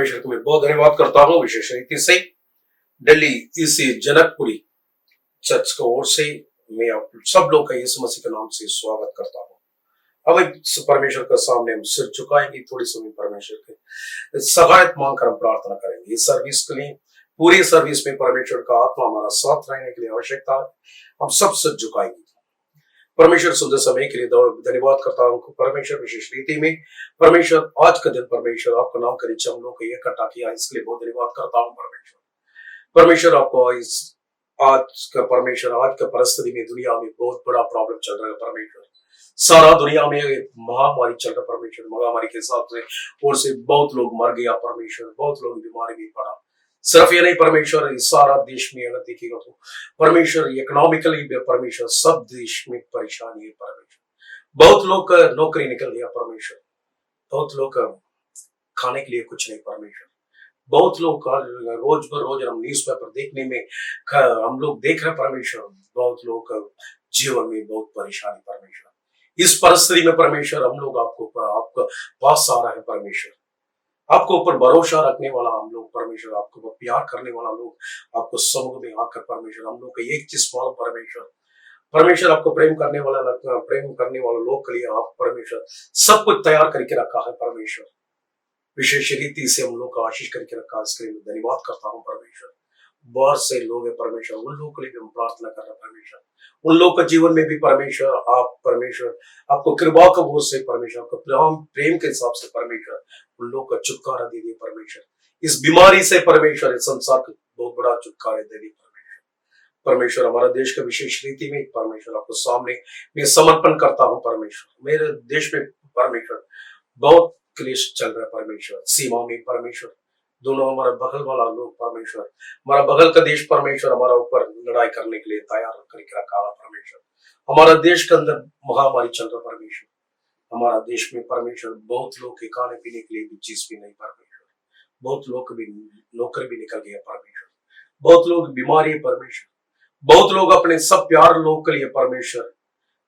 परमेश्वर को मैं बहुत धन्यवाद करता हूँ विशेष रीति से दिल्ली इसी जनकपुरी चर्च की ओर से मैं आप सब लोग का यीशु मसीह के नाम से स्वागत करता हूँ। अब परमेश्वर के सामने हम सिर झुकाएंगे, थोड़ी समय परमेश्वर के सहायता मांगकर हम प्रार्थना करेंगे। इस सर्विस के लिए पूरी सर्विस में परमेश्वर का आत्मा हमारा साथ रहने के लिए आवश्यकता है। हम सब सिर झुकाएंगे। परमेश्वर सुंदर समय के लिए धन्यवाद करता हूँ। परमेश्वर विशेष रीति में परमेश्वर आज का दिन परमेश्वर आपका नाम करे हम लोग को इकट्ठा किया, इसके लिए बहुत धन्यवाद करता हूँ। परमेश्वर आपको इस आज का परमेश्वर आज का परिस्थिति में दुनिया में बहुत बड़ा प्रॉब्लम चल रहा है। परमेश्वर सारा दुनिया में महामारी चल रहा है। परमेश्वर महामारी के हिसाब से और से बहुत लोग मर गया। परमेश्वर बहुत लोग बीमारी में पड़ा। सिर्फ ये नहीं परमेश्वर इस सारा देश में अगर देखेगा तो परमेश्वर इकोनॉमिकली परमेश्वर सब देश में परेशानी है। परमेश्वर बहुत लोग का नौकरी निकल गया। परमेश्वर बहुत लोग का खाने के लिए कुछ नहीं। परमेश्वर बहुत लोग का रोज बर रोज हम न्यूज पेपर देखने में हम लोग देख रहे हैं। परमेश्वर बहुत लोग का जीवन में बहुत परेशानी। परमेश्वर इस परिस्थिति में परमेश्वर हम लोग आपका पास आ रहा है। परमेश्वर आपको ऊपर भरोसा रखने वाला हम लोग परमेश्वर आपको प्यार करने वाला लोग आपको समूह में आकर परमेश्वर हम लोग का एक चीज मालूम परमेश्वर आपको प्रेम करने वाला लोग के लिए आप परमेश्वर सब कुछ तैयार करके रखा है। परमेश्वर विशेष रीति से हम लोग का आशीष करके रखा, इसके लिए धन्यवाद करता हूँ। परमेश्वर बहुत से लोग है परमेश्वर, उन लोगों के लिए भी हम प्रार्थना कर रहे हैं। परमेश्वर उन लोग का जीवन में भी परमेश्वर आप परमेश्वर आपको कृपा का बोझ से परमेश्वर आपको प्रेम के हिसाब से परमेश्वर उन लोग का छुटकारा दे दिए। परमेश्वर इस बीमारी से परमेश्वर इस संसार को बहुत बड़ा छुटकारा दे दिए। परमेश्वर हमारा देश का विशेष रीति में परमेश्वर आपको सामने मैं समर्पण करता हूँ। परमेश्वर मेरे देश में परमेश्वर बहुत क्लेश चल रहा है। परमेश्वर सीमा में परमेश्वर दोनों हमारा बगल वाला लोग परमेश्वर हमारा बगल का देश परमेश्वर हमारा ऊपर लड़ाई करने के लिए तैयार करके रखा है। परमेश्वर हमारा देश के अंदर महामारी चल रहा है। परमेश्वर हमारा देश में परमेश्वर बहुत लोग के खाने पीने के लिए भी चीज भी नहीं। परमेश्वर बहुत लोग भी नौकरी भी निकल गया। परमेश्वर बहुत लोग बीमारी है। परमेश्वर बहुत लोग अपने सब प्यार लोग के लिए परमेश्वर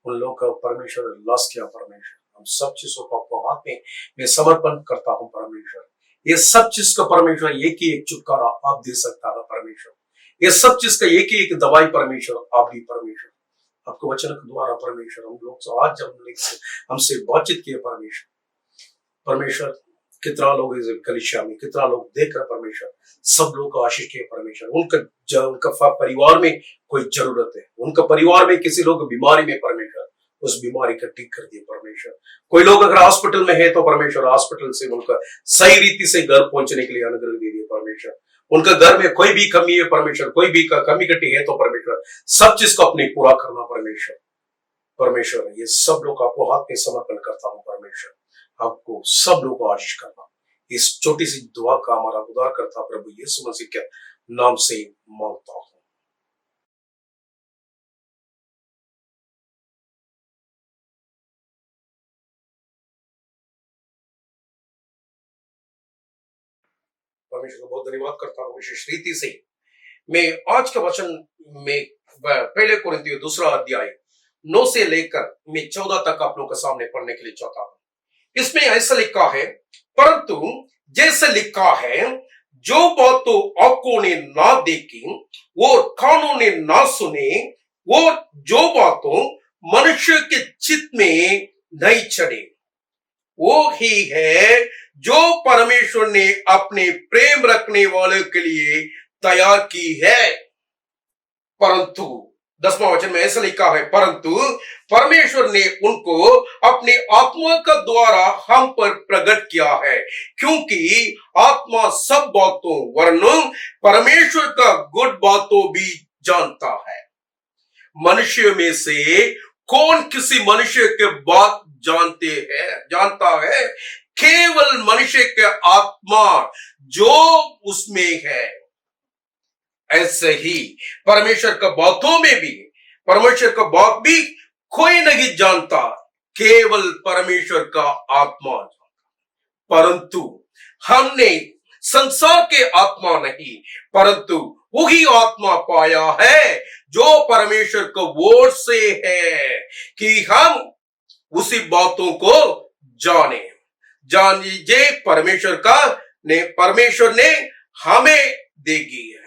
उन लोग का परमेश्वर लॉस किया। परमेश्वर हम सब चीजों को आपको हाथ में मैं समर्पण करता हूँ। परमेश्वर ये सब चीज का परमेश्वर एक ही एक छुटकारा आप दे सकता है। परमेश्वर ये सब चीज का एक ही एक दवाई परमेश्वर आप भी परमेश्वर आपको वचन के द्वारा परमेश्वर हम लोग आज जब हमसे बातचीत किए परमेश्वर कितना लोग कलिसिया में कितना लोग देख रहे परमेश्वर सब लोग को आशीष किए। परमेश्वर उनका परिवार में कोई जरूरत है, उनका परिवार में किसी लोग बीमारी में परमेश्वर उस बीमारी का ठीक कर दिए। परमेश्वर कोई लोग अगर हॉस्पिटल में है तो परमेश्वर हॉस्पिटल से उनका सही रीति से घर पहुंचने के लिए अनुग्रह दे दिए। परमेश्वर उनका घर में कोई भी कमी है परमेश्वर कोई भी कमी कटी है तो परमेश्वर सब चीज को अपने पूरा करना। परमेश्वर ये सब लोग आपको हाथ में समर्पण करता हूँ। परमेश्वर आपको सब लोग को आशीष करना इस छोटी सी दुआ का हमारा उद्धार करता प्रभु यीशु मसीह के नाम से मांगता हूँ। परमेश्वर को बहुत धन्यवाद करता हूँ। विशेष रीति से मैं आज का वचन में पहले कोरिन्थियों 2 अध्याय 9 से लेकर मैं 14 तक आप लोगों के सामने पढ़ने के लिए चाहता हूँ। इसमें ऐसा लिखा है, परंतु जैसे लिखा है जो बात तो आंखों ने ना देखी और कानों ने ना सुने और जो बातों मनुष्य के चित्त में नहीं चढ़े वो ही है जो परमेश्वर ने अपने प्रेम रखने वाले के लिए तैयार की है। परंतु 10वां वचन में ऐसा लिखा है, परंतु परमेश्वर ने उनको अपने आत्मा का द्वारा हम पर प्रकट किया है, क्योंकि आत्मा सब बातों वरन परमेश्वर का गुड बातों भी जानता है। मनुष्य में से कौन किसी मनुष्य के बात जानता है? केवल मनुष्य के आत्मा जो उसमें है। ऐसे ही परमेश्वर का बातों में भी परमेश्वर का बात भी कोई नहीं जानता, केवल परमेश्वर का आत्मा। परंतु हमने संसार के आत्मा नहीं परंतु वही आत्मा पाया है जो परमेश्वर को ओर से है, कि हम उसी बातों को जाने। परमेश्वर का परमेश्वर ने हमें देगी है।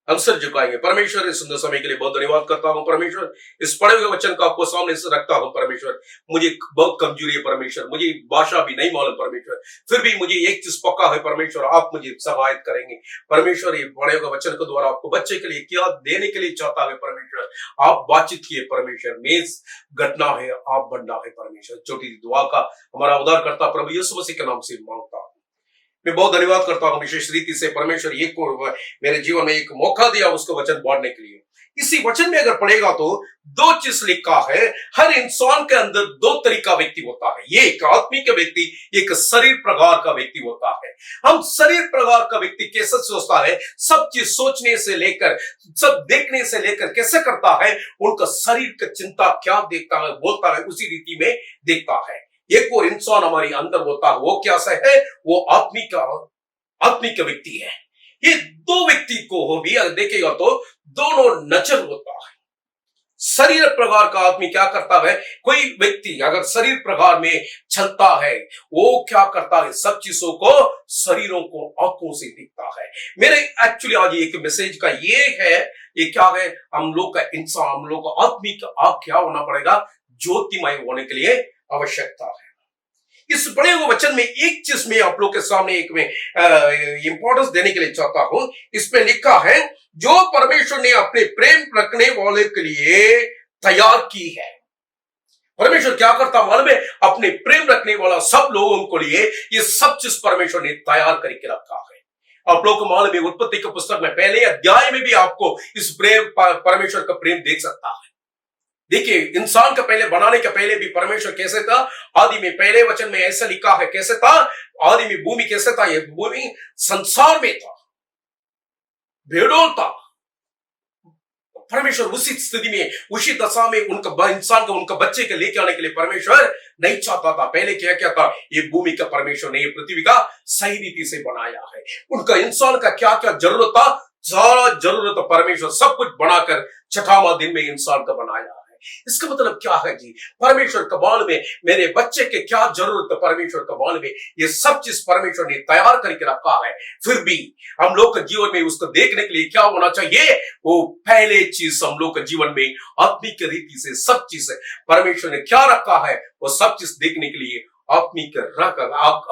हम सर झुकाएंगे। परमेश्वर इस सुंदर समय के लिए बहुत धन्यवाद करता हूं। परमेश्वर इस पढ़े हुए वचन को आपको सामने से रखता हूं। परमेश्वर मुझे बहुत कमजोरी है। परमेश्वर मुझे भाषा भी नहीं मालूम। परमेश्वर फिर भी मुझे एक चीज पक्का है। परमेश्वर आप मुझे सहायता करेंगे। परमेश्वर ये पढ़े हुए वचन के द्वारा आपको बच्चे के लिए क्या देने के लिए चाहता है। परमेश्वर आप बातचीत किए। परमेश्वर मेज घटना है, आप बनना है। परमेश्वर छोटी दुआ का हमारा उद्धार करता प्रभु यीशु मसीह के नाम से मांगता हूं। मैं बहुत धन्यवाद करता हूं विशेष रीति से। परमेश्वर ये को मेरे जीवन में एक मौका दिया उसको वचन बांटने के लिए। इसी वचन में अगर पढ़ेगा तो दो चीज लिखा है। हर इंसान के अंदर दो तरीका व्यक्ति होता है। ये एक आत्मिक व्यक्ति, एक शरीर प्रकार का व्यक्ति होता है। हम शरीर प्रकार का व्यक्ति कैसे सोचता है, सब चीज सोचने से लेकर सब देखने से लेकर कैसे करता है, उनका शरीर का चिंता क्या देखता है, बोलता है, उसी रीति में देखता है। एक और इंसान हमारे अंदर होता है, वो क्या है, वो आत्मिक व्यक्ति है। ये दो व्यक्ति को भी अगर देखेगा तो दोनों नजर होता है। शरीर प्रकार का आदमी क्या करता है, कोई व्यक्ति अगर शरीर प्रकार में चलता है, वो क्या करता है, सब चीजों को शरीरों को आंखों से दिखता है। मेरे एक्चुअली आज एक मैसेज का ये है, ये क्या है, हम लोग का इंसान, हम लोग का आत्मिक आंख क्या होना पड़ेगा, ज्योतिमय होने के लिए आवश्यकता है। इस बड़े हुए वचन में एक चीज में आप लोग के सामने एक में इंपॉर्टेंस देने के लिए चाहता हूं। इसमें लिखा है, जो परमेश्वर ने अपने प्रेम रखने वाले के लिए तैयार की है। परमेश्वर क्या करता मालूम है, अपने प्रेम रखने वाला सब लोगों को लिए ये सब चीज परमेश्वर ने तैयार करके रखा है। आप लोग को मालूम है, उत्पत्ति के पुस्तक में पहले अध्याय में भी आपको इस प्रेम, परमेश्वर का प्रेम देख सकता है। देखिए, इंसान का पहले बनाने के पहले भी परमेश्वर कैसे था, आदि में पहले वचन में ऐसा लिखा है, कैसे था आदि में भूमि, कैसे था, ये भूमि संसार में था, भेड़ों था। परमेश्वर उसी स्थिति में, उसी दशा में उनका इंसान को, उनका बच्चे के लेके आने के लिए परमेश्वर नहीं चाहता था। पहले क्या क्या था, ये भूमि का परमेश्वर ने ये पृथ्वी का सही रीति से बनाया है। उनका इंसान का क्या क्या जरूरत था, सारा जरूरत परमेश्वर सब कुछ बनाकर छठावां दिन में इंसान का बनाया है। इसका मतलब क्या है जी, परमेश्वर कबाल में मेरे बच्चे के क्या जरूरत है, परमेश्वर कबाल में ये सब चीज परमेश्वर ने तैयार करके रखा है। फिर भी हम लोग के जीवन में उसको देखने के लिए क्या होना चाहिए, वो पहले चीज हम लोग के जीवन में आत्मिक रीति से सब चीज परमेश्वर ने क्या रखा है, वो सब चीज देखने के लिए आत्मिक रख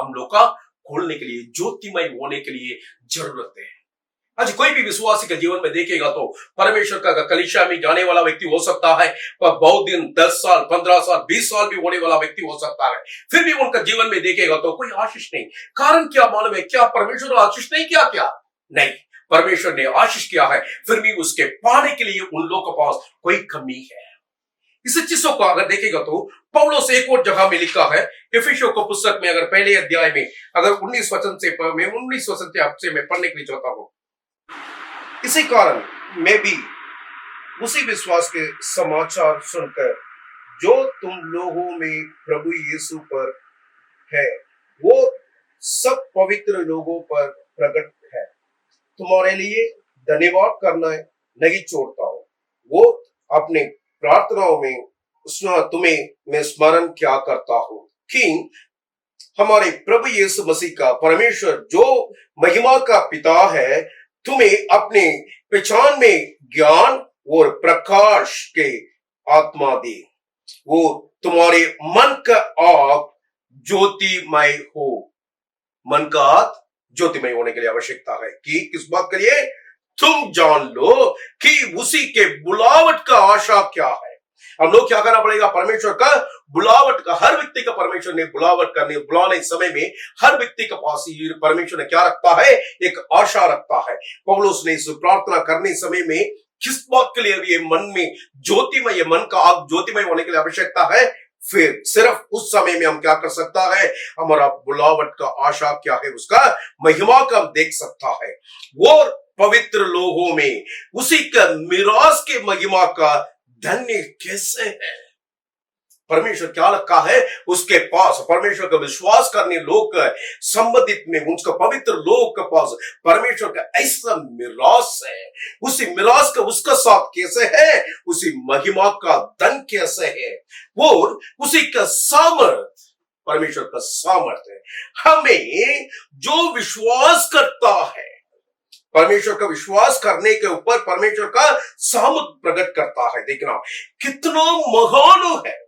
हम लोग का खोलने के लिए, ज्योतिमय होने के लिए जरूरत है। आज कोई भी विश्वासी के जीवन में देखेगा तो परमेश्वर का कलीसिया में जाने वाला व्यक्ति हो सकता है, पर बहुत दिन 10 साल 15 साल 20 साल भी होने वाला व्यक्ति हो सकता है, फिर भी उनका जीवन में देखेगा तो कोई आशीष नहीं। कारण क्या मालूम है, क्या परमेश्वर ने आशीष नहीं किया, क्या नहीं, परमेश्वर ने आशीष किया है, फिर भी उसके पाने के लिए उन लोगों के पास कोई कमी है। इस चीजों को अगर देखेगा तो पौलुस एक और जगह में लिखा है, इफिसियों को पुस्तक में अगर पहले अध्याय में अगर 19 वचन से आपसे मैं पढ़ने के लिए चाहता हूं। इसी कारण मैं भी उसी विश्वास के समाचार सुनकर जो तुम लोगों में प्रभु यीशु पर है, वो सब पवित्र लोगों पर प्रकट है, तुम्हारे लिए धन्यवाद करना नहीं छोड़ता हूं। वो अपने प्रार्थनाओं में तुम्हें मैं स्मरण क्या करता हूं कि हमारे प्रभु यीशु मसीह का परमेश्वर जो महिमा का पिता है, तुम्हें अपने पहचान में ज्ञान और प्रकाश के आत्मा दे। वो तुम्हारे मन का आग ज्योतिमय हो। मन का आग ज्योतिमय होने के लिए आवश्यकता है कि किस बात के लिए, तुम जान लो कि उसी के बुलावट का आशा क्या है। हम लोग क्या करना पड़ेगा, परमेश्वर का बुलावट का, हर व्यक्ति का परमेश्वर ने बुलाने समय में हर व्यक्ति के पास परमेश्वर ने क्या रखता है, एक आशा रखता है। पौलुस ने इस प्रार्थना करने समय में किस बात के लिए ये मन में ज्योतिमय, मन का आग ज्योतिमय होने के लिए आवश्यकता है। फिर सिर्फ उस समय में हम क्या कर सकता है, हमारा बुलावट का आशा क्या है, उसका महिमा का हम देख सकता है। वो पवित्र लोगों में उसी का मिरास के महिमा का धन्य कैसे है। परमेश्वर क्या रखा है उसके पास, परमेश्वर का विश्वास करने लोग संबंधित में उसका पवित्र लोग के पास परमेश्वर का ऐसा मिरास है। उसी मिरास का उसका साथ कैसे है, उसी महिमा का धन कैसे है, वो उसी का सामर्थ परमेश्वर का सामर्थ्य है। हमें जो विश्वास करता है, परमेश्वर का विश्वास करने के ऊपर परमेश्वर का सामर्थ्य प्रकट करता है। देखना कितना महान है।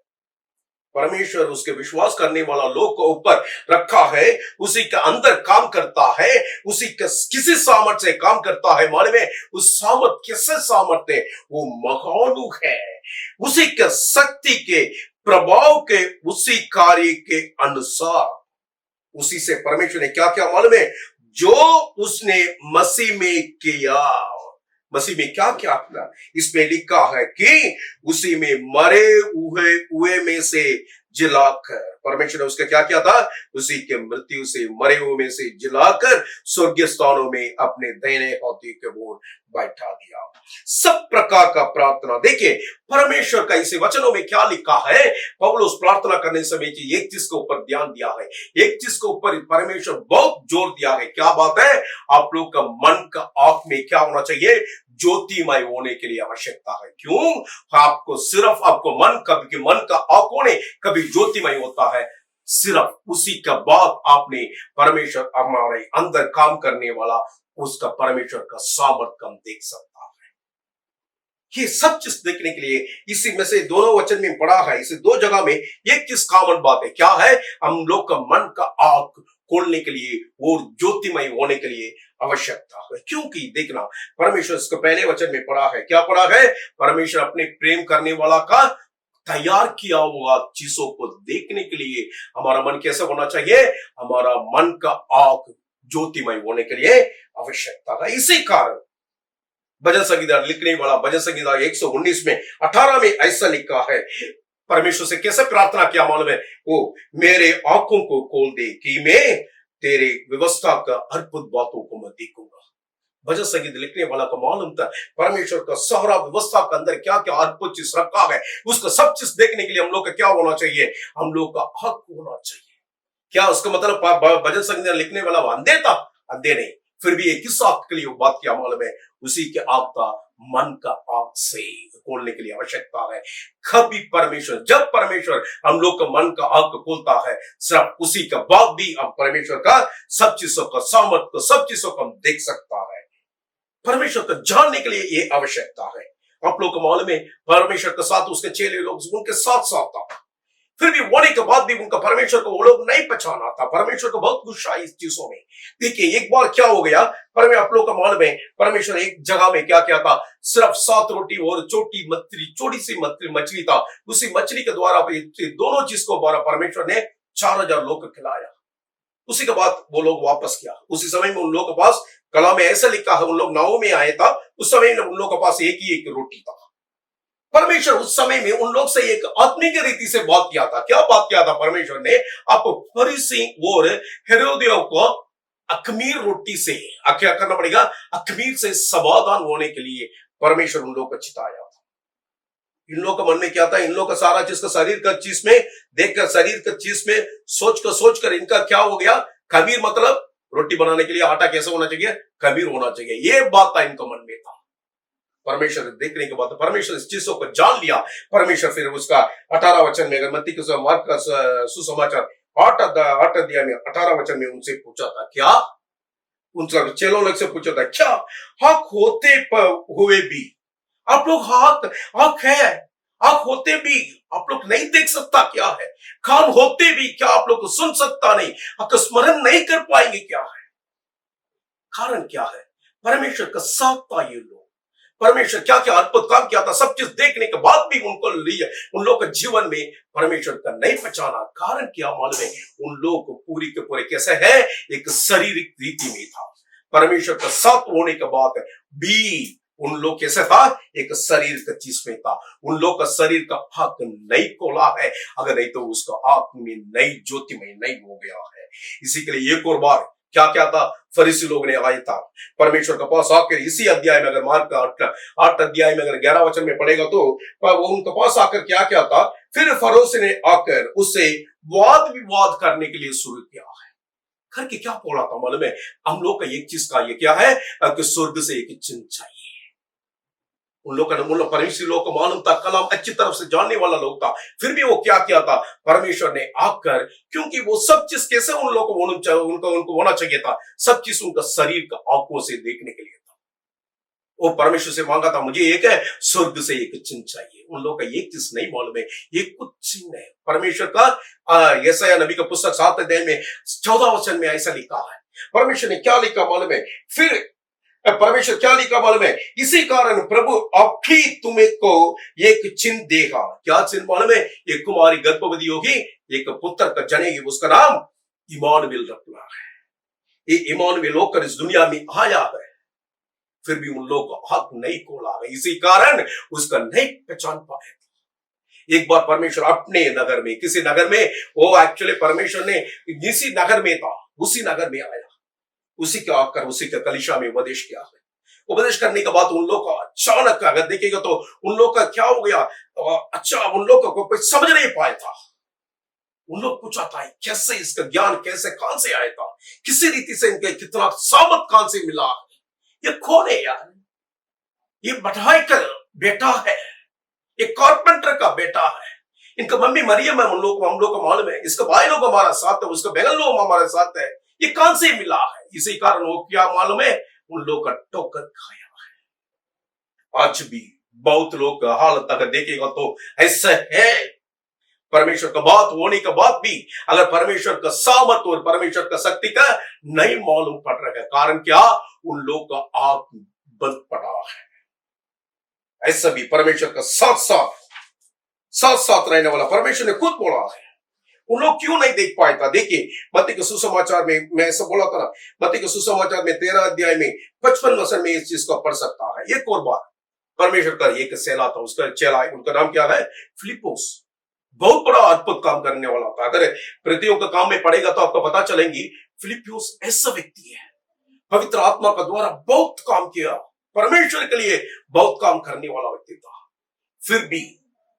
परमेश्वर उसके विश्वास करने वाला लोग को ऊपर रखा है, उसी के अंदर काम करता है, उसी के किसी सामर्थ्य से काम करता है। मालूम है उस सामर्थ्य किससे सामर्थ्य? वो महानु है। उसी के शक्ति के प्रभाव के उसी कार्य के अनुसार उसी से परमेश्वर ने क्या क्या मालूम है? जो उसने मसीह में किया। मसीह में क्या क्या किया? इसमें लिखा है कि उसी में मरे हुए में से जिलाकर, परमेश्वर ने उसका क्या किया था? उसी के मृत्यु से मरे हुए में से जिलाकर स्वर्गीय स्थानों में अपने दाहिने हाथ के ओर बैठा दिया। सब प्रकार का प्रार्थना, देखिए परमेश्वर का इसे वचनों में क्या लिखा है। पौलुस प्रार्थना करने समय की एक चीज के ऊपर ध्यान दिया है, एक चीज के ऊपर परमेश्वर बहुत जोर दिया है। क्या बात है? आप लोग का मन का आंख में क्या होना चाहिए? ज्योतिमय होने के लिए आवश्यकता है। क्यों? आपको सिर्फ आपको मन का आंख होने कभी ज्योतिमय होता है सिर्फ उसी का बाद आपने परमेश्वर हमारे अंदर काम करने वाला उसका परमेश्वर का सामर्थ्य हम देख सकता है। ये सब चीज देखने के लिए इसी में से दोनों वचन में पढ़ा है। इसे दो जगह में एक चीज कॉमन बात है। क्या है? हम लोग का मन का आंख खोलने के लिए और ज्योतिमय होने के लिए आवश्यकता है। क्योंकि देखना परमेश्वर इसको पहले वचन में पढ़ा है। क्या पढ़ा है? परमेश्वर अपने प्रेम करने वाला का तैयार किया हुआ चीजों को देखने के लिए हमारा मन कैसा होना चाहिए? हमारा मन का आंख ज्योतिमय होने के लिए आवश्यकता है। इसी कारण भजन संगीता लिखने वाला भजन संगीता 119 में 18 में ऐसा लिखा है। परमेश्वर से कैसे प्रार्थना किया मालूम है? वो मेरे आंखों को खोल दे कि मैं तेरे व्यवस्था का अद्भुत बातों को मैं देखूंगा। भजन संगीत लिखने वाला को मालूम था परमेश्वर का सारा व्यवस्था के अंदर क्या क्या अद्भुत चीज रखा है। उसको सब चीज देखने के लिए हम लोग का क्या होना चाहिए? हम लोग का हक होना चाहिए। क्या उसका मतलब भजन संगीत लिखने वाला अंधे था? अंधे नहीं, फिर भी एक किस आंख के लिए वो बात क्या मालूम है? उसी के आंख का मन का आंख से खोलने के लिए आवश्यकता है। कभी परमेश्वर जब परमेश्वर हम लोग का मन का आंख खोलता है सिर्फ उसी के बाद भी हम परमेश्वर का सब चीजों का सामर्थ्य को सब चीजों को हम देख सकता है। परमेश्वर को जानने के लिए ये आवश्यकता है। आप लोग को मालूम है परमेश्वर के साथ उसके चेले लोग उनके साथ साथ था, फिर भी होने के बाद भी उनका परमेश्वर को वो लोग नहीं पहचाना था। परमेश्वर को बहुत गुस्सा इस चीजों में। देखिए एक बार क्या हो गया, आप लोग का मालूम है परमेश्वर एक जगह में क्या किया था? सिर्फ 7 रोटी और छोटी सी मछली था। उसी मछली के द्वारा दोनों चीज को द्वारा परमेश्वर ने 4000 लोग को खिलाया। उसी के बाद वो लोग वापस किया। उसी समय में उन लोगों के पास कला में ऐसा लिखा है, उन लोग नाव में आए था। उस समय में उन लोगों के पास एक ही एक रोटी था। परमेश्वर उस समय में उन लोग से एक आत्मिक रीति से बात किया था। क्या बात किया था परमेश्वर ने? आप फरीसी और हेरोदियों को अखमीर रोटी से क्या करना पड़ेगा? अखमीर से समाधान होने के लिए परमेश्वर उन लोगों को चिताया था। इन लोगों का मन में क्या था? इन लोगों का सारा चीज का शरीर का चीज में देखकर शरीर का चीज में सोच कर इनका क्या हो गया? खमीर मतलब रोटी बनाने के लिए आटा कैसा होना चाहिए? खमीर होना चाहिए। ये बात था इनका मन में था। परमेश्वर देखने के बाद परमेश्वर इस चीजों को जान लिया। परमेश्वर फिर उसका 18 वचन में, अगर मत्ती के मार्क का सुसमाचार 8 अध्याय में 18 वचन में उनसे पूछा था, क्या उनका चेलों लोग से पूछा था, क्या हक होते हुए भी आप लोग हक है, आंख होते भी आप लोग नहीं देख सकता क्या है? कान होते भी क्या आप लोग को सुन सकता नहीं? आपका स्मरण नहीं कर पाएंगे क्या है? कारण क्या है? परमेश्वर का साथ था ये लोग। परमेश्वर क्या क्या अद्भुत काम किया था, सब चीज देखने के बाद भी उनको लिए उन लोग के जीवन में परमेश्वर का नहीं पहचाना। कारण क्या मालूम है? उन लोग को पूरी के पूरे कैसे है? एक शारीरिक रीति में था। परमेश्वर का साथ होने के बाद भी उन लोग कैसे था? एक शरीर का चीज में था। उन लोग का शरीर का आंख नहीं खोला है, अगर नहीं तो उसका आंख में नई ज्योति में नहीं हो गया है। इसी के लिए एक और बार क्या क्या था? फरीसी लोग ने आया था परमेश्वर के पास आकर, इसी अध्याय में अगर मार्क 8 अध्याय में अगर 11 वचन में पढ़ेगा तो वो उनके पास आकर क्या क्या था? फिर फरोसी ने आकर उससे वाद विवाद करने के लिए शुरू किया है। करके क्या बोला था मालूम है? हम लोग का एक चीज का ये क्या है कि स्वर्ग से एक चिन्ह चाहिए। उन लोग परमेश्वर लोग को मालूम था, कलाम अच्छी तरफ से जानने वाला लोग था, फिर भी वो क्या किया था, परमेश्वर ने आकर, क्योंकि वो सब चीज कैसे उन लोगों को उनको होना चाहिए था, सब चीज उनका शरीर का आंखों से देखने के लिए था। वो परमेश्वर से मांगा था, मुझे एक है स्वर्ग से एक चिन्ह चाहिए। उन लोगों का एक चीज नहीं मालूम है, ये कुछ चिन्ह है परमेश्वर का। यशायाह नबी का पुस्तक 7 अध्याय में 14 वचन में ऐसा लिखा है। परमेश्वर ने क्या लिखा मालूम है, फिर परमेश्वर क्या लिखा मालूम है, इसी कारण प्रभु अब भी तुम्हें को एक चिन्ह देगा। क्या चिन्ह मालूम है, एक कुमारी गर्भवती होगी, एक पुत्र का जनेगी, उसका नाम इमानुएल रखना है। ये इमानुएल होकर इस दुनिया में आया है, फिर भी उन लोगों को हक नहीं खोला है, इसी कारण उसका नहीं पहचान पाए। एक बार परमेश्वर अपने नगर में, किसी नगर में, वो एक्चुअली परमेश्वर ने जिसी नगर में था उसी नगर में आया, उसी के आकर उसी के कलीसिया में उपदेश किया है। उपदेश करने के बाद उन लोग का अचानक अगर देखेगा तो उन लोग का क्या हो गया, अच्छा उन लोग को कोई समझ नहीं पाया था। उन लोग पूछा था कैसे इसका ज्ञान कैसे कहां से आया था, किसी रीति से इनके कितना सामत कहां से मिला, ये कौन है यार, ये बढ़ाई का बेटा है, ये कारपेंटर का बेटा है, इनका मम्मी मरियम है, हम लोग को मालूम है, इसका भाई लोग हमारा साथ है, उसका बहन लोग हमारे साथ है, ये कहां से मिला है। इसी कारण वो क्या मालूम है, उन लोग का ठोकर खाया है। आज भी बहुत लोग का हालत अगर देखेगा तो ऐसा है, परमेश्वर का बात होने के बाद भी अगर परमेश्वर का सामर्थ और परमेश्वर का शक्ति का नहीं मालूम पड़ रहा है, कारण क्या, उन लोग का आंख बंद पड़ा है। ऐसा भी परमेश्वर का साथ साथ रहने वाला परमेश्वर ने खुद बोला है, उन लोग क्यों नहीं देख पाए था। देखिए मत्ती के सुसमाचार में, मैं ऐसा बोला था ना, मत्ती के सुसमाचार में 13 अध्याय में 55 वचन में इस चीज को पढ़ सकता है। एक और बार परमेश्वर का एक चेला था, उसका चेला, उनका नाम क्या है, फिलिप्पुस, बहुत बड़ा अद्भुत काम करने वाला था। अगर प्रतियों का काम में पड़ेगा तो आपको पता चलेंगी, फिलिप्पुस ऐसा व्यक्ति है, पवित्र आत्मा का द्वारा बहुत काम किया, परमेश्वर के लिए बहुत काम करने वाला व्यक्ति था। फिर भी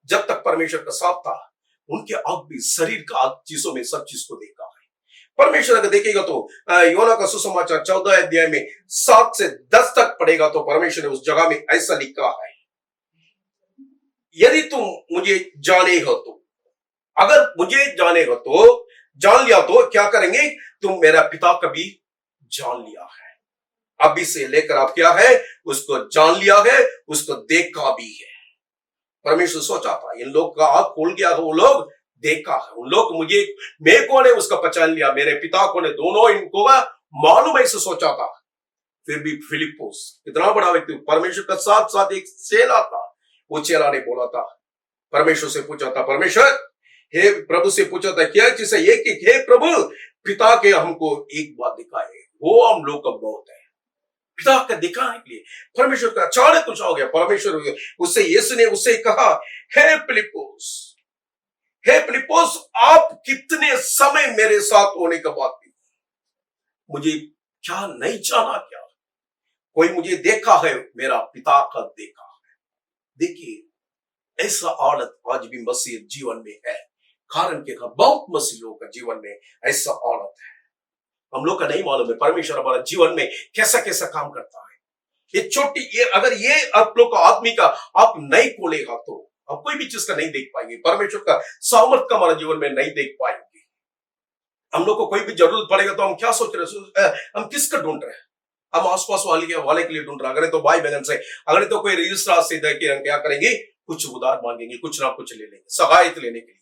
जब तक परमेश्वर का साथ था, उनके आंख भी शरीर का चीजों में सब चीज को देखा है। परमेश्वर अगर देखेगा तो योना का सुसमाचार 14 अध्याय में 7 से 10 तक पढ़ेगा तो परमेश्वर ने उस जगह में ऐसा लिखा है, यदि तुम मुझे जाने हो तो, अगर मुझे जाने हो तो, जान लिया तो क्या करेंगे, तुम मेरा पिता का भी जान लिया है। अभी से लेकर आप क्या है, उसको जान लिया है, उसको देखा भी है। परमेश्वर सोचा था इन लोग का आंख खुल गया, वो लोग देखा है, उन लोग मुझे, मैं कौन है उसका पहचान लिया, मेरे पिता कौन है, दोनों इनको मालूम ऐसे सोचा था। फिर भी फिलिप्पुस इतना बड़ा व्यक्ति, परमेश्वर का साथ साथ एक चेला था, वो चेला ने बोला था, परमेश्वर से पूछा था, परमेश्वर हे प्रभु से पूछा था क्या चीज है, ये कि हे प्रभु पिता के हमको एक बात दिखाए, वो हम लोग का बहुत है। पिता का दिखाने के लिए परमेश्वर का अचानक कुछ हो गया। परमेश्वर उससे, यीशु ने उससे कहा, हे फिलिप्पुस, हे फिलिप्पुस, आप कितने समय मेरे साथ होने के बाद भी मुझे क्या नहीं जाना क्या, कोई मुझे देखा है, मेरा पिता का देखा है। देखिए ऐसा हालत आज भी मसीह जीवन में है, कारण के बहुत मसीह लोगों का जीवन में ऐसा हालत है। हम लोग का नहीं मालूम है परमेश्वर हमारा जीवन में कैसा कैसा काम करता है। ये छोटी, ये अगर ये आप लोग का आदमी का आप नहीं खोलेगा तो आप कोई भी चीज का नहीं देख पाएंगे, परमेश्वर का सामर्थ का हमारा जीवन में नहीं देख पाएंगे। हम लोग को कोई भी जरूरत पड़ेगा तो हम क्या सोच रहे हैं, हम किसका ढूंढ रहे हैं, हम आसपास वाले के लिए ढूंढ रहे हैं, अगर तो भाई बहन से, अगर तो कोई रजिस्ट्रार से देके हम क्या करेंगे, कुछ उधार मांगेंगे, कुछ ना कुछ ले लेंगे सहायता लेने के लिए।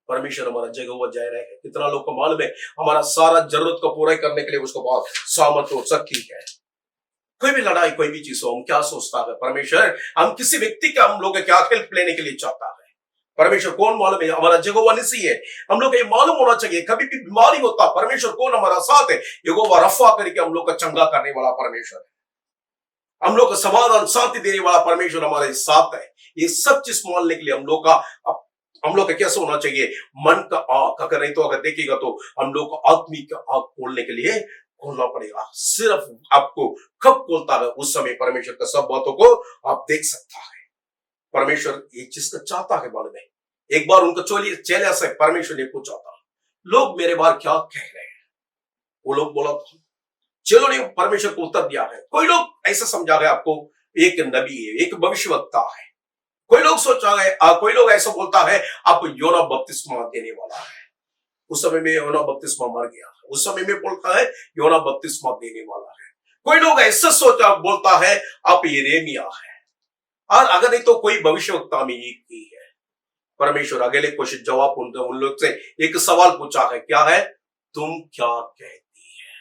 परमेश्वर हमारा जगह जाए रहे हैं, कितना लोग को मालूम है, हमारा सारा जरूरत को पूरा करने के लिए उसको बहुत सामर्थ्य और शक्ति है। कोई भी लड़ाई, कोई भी चीज हो, हम क्या सोचता है परमेश्वर, हम किसी व्यक्ति का हम लोग क्या हेल्प लेने के लिए चाहता है। परमेश्वर कौन मालूम है, हमारा यहोवा निसी है। हम लोग को ये मालूम होना चाहिए, कभी भी बीमारी होता परमेश्वर कौन हमारा साथ है, यहोवा रफा करके हम लोग का चंगा करने वाला परमेश्वर है। हम लोग का समाधान शांति देने वाला परमेश्वर हमारे साथ है। ये सब चीज मानने के लिए हम लोग का कैसे होना चाहिए, मन का आंख, अगर नहीं तो अगर देखेगा तो हम लोग को आदमी का आंख खोलने के लिए खोलना पड़ेगा। सिर्फ आपको कब खोलता है, उस समय परमेश्वर का सब बातों को आप देख सकता है। परमेश्वर ये चीज का चाहता है मालूम है। एक बार उनको चेले से परमेश्वर ने पूछा था, लोग मेरे बारे क्या कह रहे हैं, वो लोग बोला था, चलो ने परमेश्वर को उत्तर दिया है। कोई लोग ऐसा समझा है आपको, एक नबी है, एक भविष्यवक्ता है। कोई लोग सोचा है, कोई लोग ऐसा बोलता है आप योना बपतिस्मा देने वाला है। उस समय में योना बपतिस्मा मर गया, उस समय में बोलता है योना बपतिस्मा देने वाला है। कोई लोग ऐसा सोचा बोलता है आप यिर्मयाह है, और अगर नहीं तो कोई भविष्यवक्ता में एक ही है। परमेश्वर अगले क्वेश्चन जवाब उन लोग से एक सवाल पूछा है, क्या है, तुम क्या कहती है।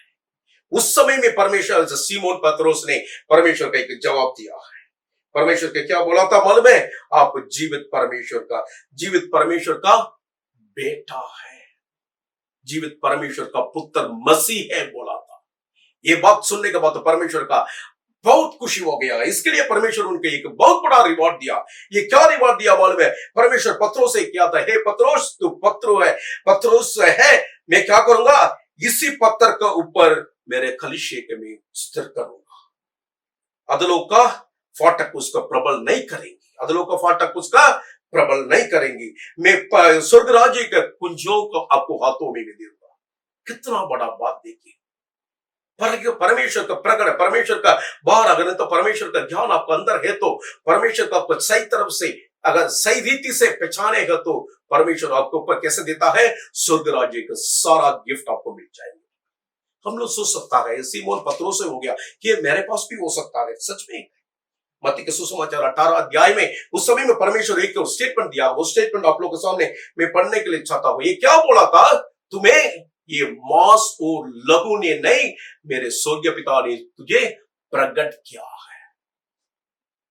उस समय में परमेश्वर सीमोन पतरोस ने परमेश्वर का एक जवाब दिया है। परमेश्वर के क्या बोला था मालूम है, आप जीवित परमेश्वर का बेटा है, जीवित परमेश्वर का पुत्र मसीह है बोला था। ये बात सुनने के बाद परमेश्वर का बहुत खुशी हो गया। इसके लिए परमेश्वर उनके एक बहुत बड़ा रिवॉर्ड दिया। ये क्या रिवॉर्ड दिया मालूम है, परमेश्वर पत्रोस से किया था, हे पत्रोस तू पत्रोस है, मैं क्या करूंगा, इसी पत्थर के ऊपर मेरे कलीसिया के में स्थिर करूंगा। अधलोक का फाटक उसका प्रबल नहीं करेंगे, अधलोक का फाटक उसका प्रबल नहीं करेंगी। मैं स्वर्ग राज्य के कुंजों को आपको हाथों में भी दूंगा। कितना बड़ा बात देखिए, परमेश्वर का प्रकट, परमेश्वर का बाहर अगर तो परमेश्वर का ज्ञान आपको अंदर है तो परमेश्वर को आपको सही तरफ से अगर सही रीति से पहचानेगा तो परमेश्वर आपको ऊपर कैसे देता है, स्वर्ग राज्य का सारा गिफ्ट आपको मिल जाएंगे। हम लोग सोच सकता है सीमोन पत्रोस से हो गया कि मेरे पास भी हो सकता है। सच में मत्ती के सुसमाचार 18 अध्याय में उस समय में परमेश्वर एक स्टेटमेंट दिया, वो स्टेटमेंट आप लोगों के सामने मैं पढ़ने के लिए चाहता हूं। ये क्या बोला था, तुम्हें ये मांस और लहू ने नहीं, मेरे स्वर्गीय पिता ने तुझे प्रकट किया है।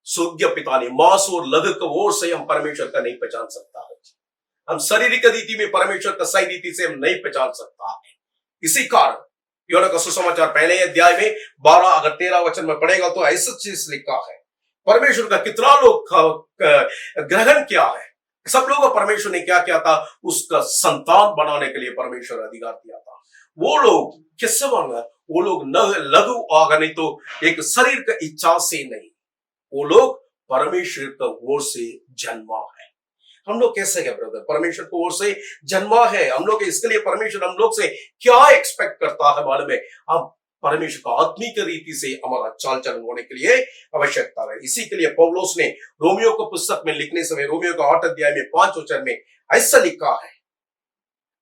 स्वर्गीय पिता ने मांस और लहू को ओर से हम परमेश्वर का नहीं पहचान सकता है। हम शारीरिक रीति में परमेश्वर का सही रीति से हम नहीं पहचान सकता है। इसी कारण यूहन्ना का सुसमाचार पहले अध्याय में 12 अगर 13 वचन में पढ़ेगा तो ऐसा चीज लिखा है, परमेश्वर का कितना लोग ग्रहण किया है। सब लोगों को परमेश्वर ने क्या किया था, उसका संतान बनाने के लिए परमेश्वर अधिकार दिया था। वो लोग किससे मांगा, वो लोग न लघु आगा नहीं तो एक शरीर का इच्छा से नहीं, वो लोग परमेश्वर का ओर से जन्मा है। हम लोग कैसे है ब्रदर, परमेश्वर को ओर से जन्मा है हम लोग। इसके लिए परमेश्वर हम लोग से क्या एक्सपेक्ट करता है मालूम है, हम परमेश्वर का आत्मिक रीति से हमारा चाल चलन होने के लिए आवश्यकता है। इसी के लिए पौलुस ने रोमियो को पुस्तक में लिखने समय रोमियो का 8 अध्याय में 5 वचन में ऐसा लिखा है,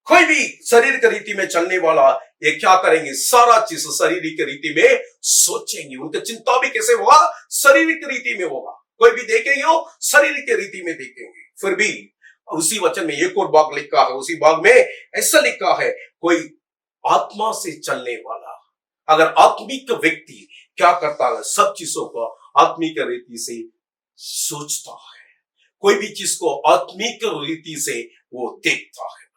कोई भी शरीर की रीति में चलने वाला ये क्या करेंगे, सारा चीज शारीरिक रीति में सोचेंगे। उनका चिंता भी कैसे होगा, शारीरिक रीति में होगा। कोई भी देखेंगे वो शारीरिक रीति में देखेंगे। फिर भी उसी वचन में एक और भाग लिखा है, उसी भाग में ऐसा लिखा है, कोई आत्मा से चलने वाला, अगर आत्मिक व्यक्ति क्या करता है, सब चीजों को आत्मिक रीति से सोचता है, कोई भी चीज को आत्मिक रीति से वो देखता है।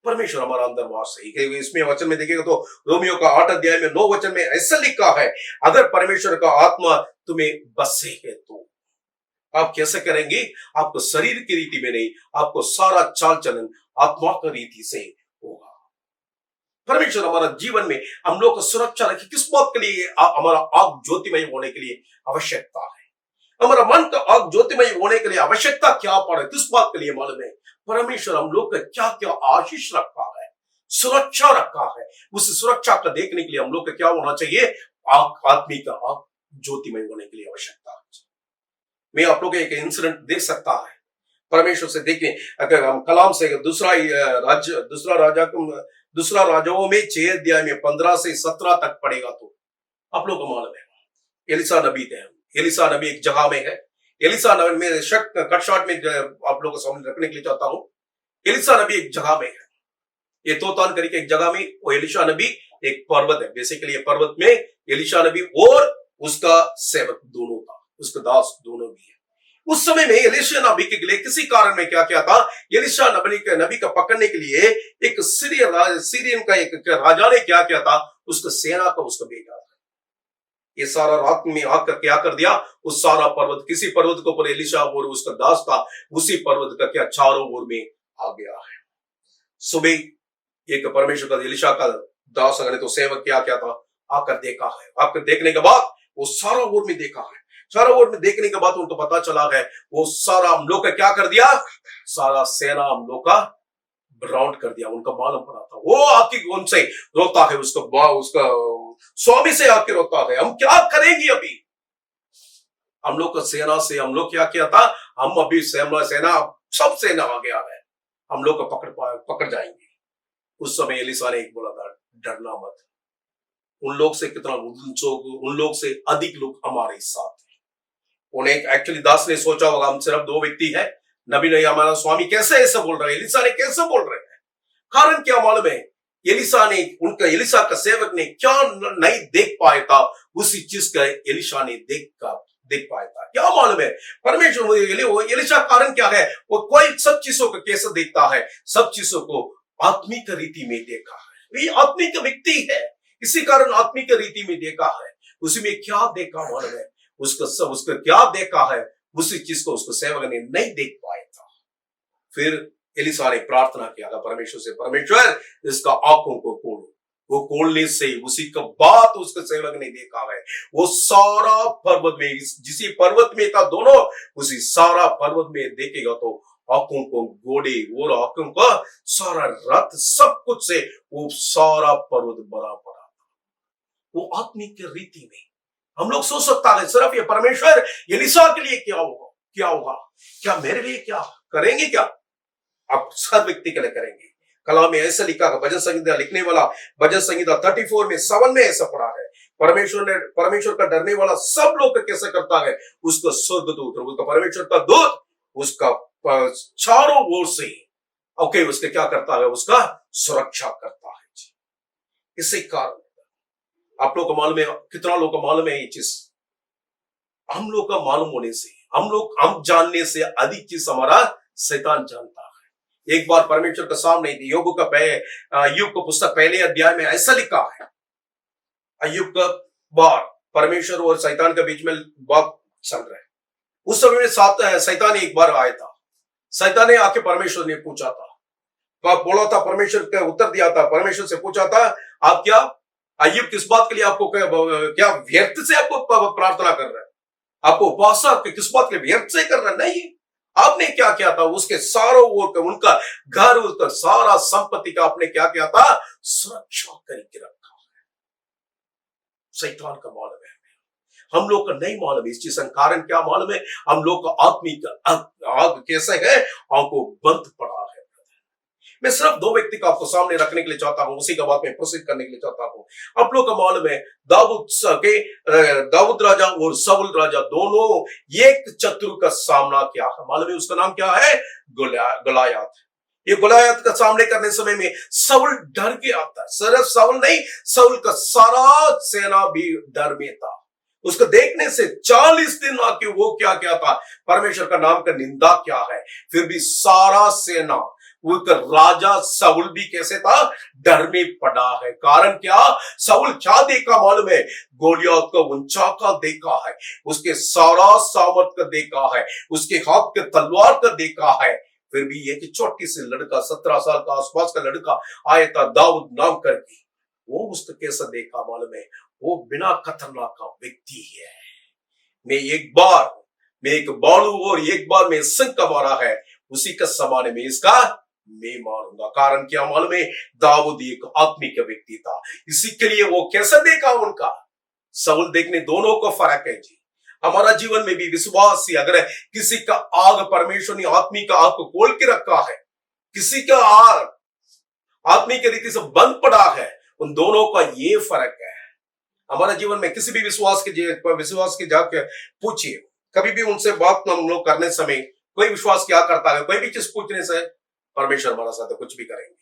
परमेश्वर हमारा अंदर वास है। इसमें वचन में देखिएगा तो रोमियो का 8 अध्याय में 9 वचन में ऐसा लिखा है, अगर परमेश्वर का आत्मा तुम्हें बसे है तो आप कैसे करेंगे, आपको शरीर की रीति में नहीं, आपको सारा चाल चलन आत्मा की रीति से होगा। परमेश्वर हमारा जीवन में हम लोग को सुरक्षा रखे, किस बात के लिए, हमारा आग ज्योतिमय होने के लिए आवश्यकता है। हमारा मन का आग ज्योतिमय होने के लिए आवश्यकता क्या पड़े, किस बात के लिए मालूम है, परमेश्वर हम लोग का क्या क्या आशीष रखा है, सुरक्षा रखा है। उस सुरक्षा का देखने के लिए हम लोग का क्या होना चाहिए, आत्मिक आग ज्योतिमय होने के लिए आवश्यकता है। मैं आप लोग एक इंसिडेंट देख सकता है, परमेश्वर से देखिए, अगर हम कलाम से दूसरा राजाओं में 6 अध्याय में 15 से 17 तक पढ़ेगा तो आप लोग को मालूम है, एलिसा नबी थे। एलिसा नबी एक जगह में है, एलिसा नबी में कट शॉट में आप लोगों को सामने रखने के लिए चाहता हूं। एलिसा नबी एक जगह में है, ये तोतान करके एक जगह में, वो एलिशा नबी एक पर्वत है। बेसिकली ये पर्वत में एलिशा नबी और उसका सेवक दोनों था, उसका दास दोनों भी है। उस समय में एलिशा नबी के लिए किसी कारण में क्या किया था, एलिशा नबी का पकड़ने के लिए एक सीरियन का एक राजा ने क्या किया था, उसका सेना का उसका भेजा था। ये सारा रात में आकर क्या कर दिया, उस सारा पर्वत, किसी पर्वत के ऊपर एलिशा और उसका दास था, उसी पर्वत का क्या चारों ओर में आ गया है। सुबह एक परमेश्वर का एलिशा का दास अगर तो सेवक क्या क्या था, आकर देखा है। आकर देखने के बाद वो सारा ओर में देखा है, सारा ओर में देखने के बाद उनको पता चला है, वो सारा हम लोग का क्या कर दिया, सारा सेना हम लोग का राउंड कर दिया। उनका मालूम पड़ा था, वो आके उनसे रोता है, उसका स्वामी से आके रोता है, हम क्या करेंगे अभी, हम लोग का सेना से हम लोग क्या किया था, हम अभी सेना सब सेना आगे आ गए, हम लोग को पकड़ जाएंगे। उस समय एलिसा ने एक बोला था, डरना मत, उन लोग से कितना, उन लोग से अधिक लोग हमारे साथ हैं। उन्हें एक्चुअली दास ने सोचा होगा हम सिर्फ दो व्यक्ति है, नबी नहीं, हमारा स्वामी कैसे ऐसा बोल रहे हैं, एलिसा ने कैसे बोल रहे हैं। कारण क्या मालूम है, एलिसा का सेवक ने क्या नहीं देख पाया था, उसी चीज का एलिशा ने देख पाया था। क्या मालूम है परमेश्वर एलिशा कारण क्या है, वो कोई सब चीजों को कैसे देखता है, सब चीजों को आत्मिक रीति में देखा है। ये आत्मिक व्यक्ति है, इसी कारण आत्मिक रीति में देखा है। उसी में क्या देखा मालूम है, उसका क्या देखा है, उसी चीज को उसको सेवक ने नहीं देख पाया था। फिर एलिसा ने प्रार्थना किया परमेश्वर से, परमेश्वर इसका आंखों को खोलो। वो खोलने से उसी का बात उसके सेवक ने देखा है, वो सारा पर्वत में, जिसी पर्वत में था दोनों, उसी सारा पर्वत में देखेगा तो आंखों को, घोड़े और आंखों का सारा रथ, सब कुछ से वो सारा पर्वत बड़ा पड़ा था। वो आत्मिक रीति में हम लोग सोच सकता है सिर्फ ये परमेश्वर एलिसा के लिए क्या होगा, क्या मेरे लिए क्या करेंगे, क्या आप हर व्यक्ति के लिए करेंगे। कलाम में ऐसा लिखा है, भजन संहिता लिखने वाला भजन संहिता 34 में 7 में ऐसा पढ़ा है, परमेश्वर का डरने वाला सब लोग कैसे करता है, उसका स्वर्गदूत, उसका परमेश्वर का दूत उसका चारों ओर से उसके क्या करता है, उसका सुरक्षा करता है जी। इसी कारण आप लोग को मालूम है, कितना लोग को मालूम है ये चीज, हम लोग का मालूम होने से, हम जानने से अधिक चीज हमारा शैतान जानता है। एक बार परमेश्वर का सामने अय्यूब का पुस्तक पहले अध्याय में ऐसा लिखा है, अय्यूब का बार परमेश्वर और शैतान के बीच में बात चल रहा है। उस समय में शैतान एक बार आया था, शैतान ने आके परमेश्वर ने पूछा था, बोला था, परमेश्वर का उत्तर दिया था, परमेश्वर से पूछा था, आप क्या अय्यूब किस बात के लिए आपको क्या व्यर्थ से आपको प्रार्थना कर रहे हैं, आपको उपासना किस बात के लिए व्यर्थ से कर रहे हैं? नहीं, आपने क्या किया था, उसके सारों ओर का उनका घर, उसका सारा संपत्ति का आपने क्या किया था, सुरक्षा करके रखा है। शैतान का मालूम है, हम लोग का नहीं मालूम है इस चीज का कारण क्या मालूम है, हम लोग का आत्मिक आग कैसे है, आंखों बंद पड़ा है। मैं सिर्फ दो व्यक्ति को आपको सामने रखने के लिए चाहता हूं, उसी का बात में प्रसिद्ध करने के लिए चाहता हूं। आप लोग का मालूम है दाऊद राजा और शाऊल राजा दोनों एक शत्रु का सामना किया है, मालूम है उसका नाम क्या है, गलायात। ये गलायात का सामने करने समय में शाऊल डर के आता है, सिर्फ शाऊल नहीं, शाऊल का सारा सेना भी डर में था। उसको देखने से 40 दिन आके वो क्या था, परमेश्वर का नाम का निंदा क्या है, फिर भी सारा सेना, वो राजा शाऊल भी कैसे था, डर में पड़ा है। कारण क्या, शाऊल क्या देखा मालूम है, गोलियत का ऊंचा का देखा है, उसके सारा सामर्थ का देखा है, उसके हाथ के तलवार का देखा है। फिर भी एक छोटी से लड़का, 17 साल का आसपास का लड़का आया था, दाऊद नाम करके, वो उसको कैसा देखा मालूम है, वो बिना खतरनाक का व्यक्ति है। मैं एक बालू और एक बार में सिंह का मारा है, उसी का समान में इसका मैं मारूंगा। कारण क्या मालूम है, दाऊद एक आत्मिक व्यक्ति था, इसी के लिए वो कैसे देखा उनका। शाऊल देखने दोनों को फर्क है जी। हमारा जीवन में भी विश्वास ही, अगर किसी का आग परमेश्वर ने आत्मिक आग को खोल के रखा है, किसी का आग आत्मिक रीति से बंद पड़ा है, उन दोनों का ये फर्क है। हमारे जीवन में किसी भी विश्वास के जाकर पूछिए, कभी भी उनसे बात हम लोग करने समय कोई विश्वास क्या करता है, कोई भी चीज पूछने से परमेश्वर हमारा साथ कुछ भी करेंगे।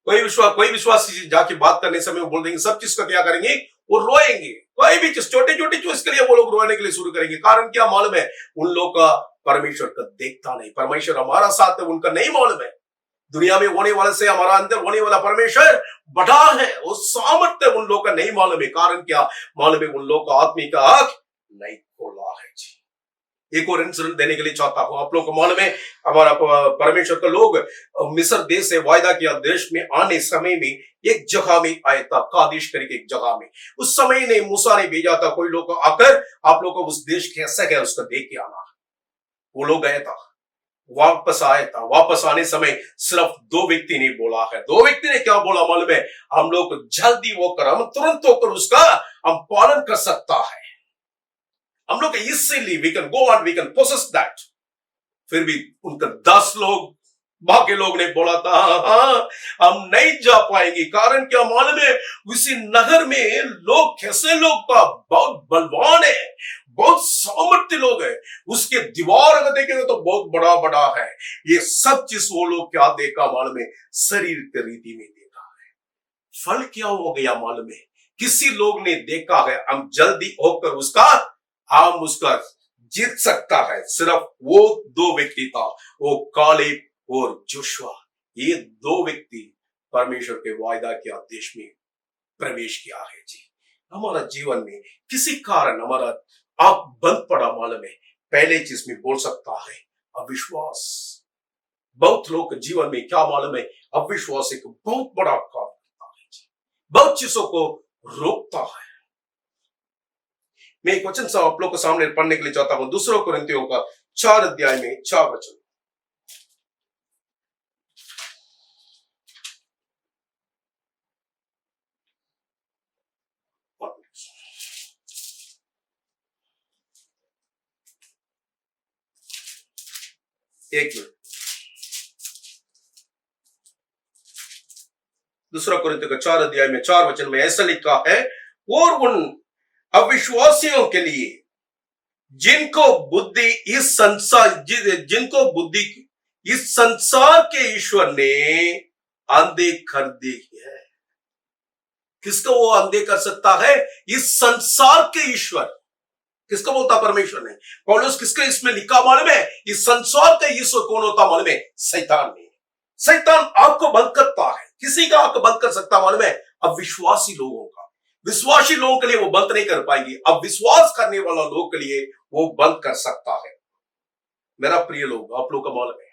कोई विश्वास जाके बात करने समय वो बोल देंगे, सब चीज का क्या करेंगे, वो रोएंगे। कोई भी चीज, छोटी छोटी चीज के लिए वो लोग रोने के लिए शुरू करेंगे। कारण क्या मालूम है, उन लोग का परमेश्वर का देखता नहीं, परमेश्वर हमारा साथ है उनका नहीं मालूम है। दुनिया में होने वाले से हमारा अंदर होने वाला परमेश्वर बड़ा है, वो सामर्थ्य उन लोग का नहीं मालूम है। कारण क्या मालूम है, उन लोग का आत्मिक आंख नहीं खोला है जी। एक और इंसिडेंट देने के लिए चाहता हूं, आप लोग को मालूम है, हमारा परमेश्वर का लोग मिस्र देश से वायदा किया देश में आने समय में एक जगह में आया था, कादिश करके एक जगह में। उस समय ने मूसा ने भेजा था, कोई लोग आकर आप लोग को उस देश कैसा है उसका देख के आना। वो लोग गए था, वापस आया था। वापस आने समय सिर्फ दो व्यक्ति ने बोला है। दो व्यक्ति ने क्या बोला मालूम है, हम लोग जल्दी होकर, हम तुरंत होकर उसका हम पालन कर सकता है। हम लोग easily we can go on, we can possess that. फिर भी उनका 10 लोग, बाकी लोग ने बोला था हाँ हम नहीं जा पाएंगे। कारण क्या मालूम है, उसी नगर में लोग कैसे लोग था, बहुत बलवान है, बहुत सामर्थ्य लोग है। उसके दीवार अगर देखेंगे तो बहुत बड़ा बड़ा है। ये सब चीज वो लोग क्या देखा मालूम है, शरीर के रीति में देखा है। फल क्या हो गया मालूम है, किसी लोग ने देखा है हम जल्दी होकर उसका, हम उसका जीत सकता है। सिर्फ वो 2 व्यक्ति था, वो कालेब और जोशुआ। ये 2 व्यक्ति परमेश्वर के वायदा के देश में प्रवेश किया है जी। हमारा जीवन में किसी कारण हमारा आंख बंद पड़ा मालूम है, पहले चीज में बोल सकता है अविश्वास। बहुत लोग के जीवन में क्या मालूम है, अविश्वास एक बहुत बड़ा काम करता है जी, बहुत चीजों को रोकता है। मैं एक वचन से आप लोग के सामने पढ़ने के लिए चाहता हूं, 2 कुरिन्थियों का 4 अध्याय में 4 वचन। एक मिनट, 2 कुरिन्थियों का 4 अध्याय में 4 वचन में ऐसा लिखा है, और उन अविश्वासियों के लिए जिनको बुद्धि इस संसार के ईश्वर ने अंधे कर दी है। किसको वो अंधे कर सकता है? इस संसार के ईश्वर। किसको बोलता परमेश्वर ने? पौलुस किसके इसमें लिखा मालूम है? इस संसार का ईश्वर कौन होता मालूम है? शैतान ने। शैतान आपको बंद करता है। किसी का आपको बंद कर सकता मालूम है? अविश्वासी लोगों का। विश्वासी लोगों के लिए वो बंद नहीं कर पाएंगे, अब विश्वास करने वाला लोगों के लिए वो बंद कर सकता है। मेरा प्रिय लोग, आप लोग का मालूम है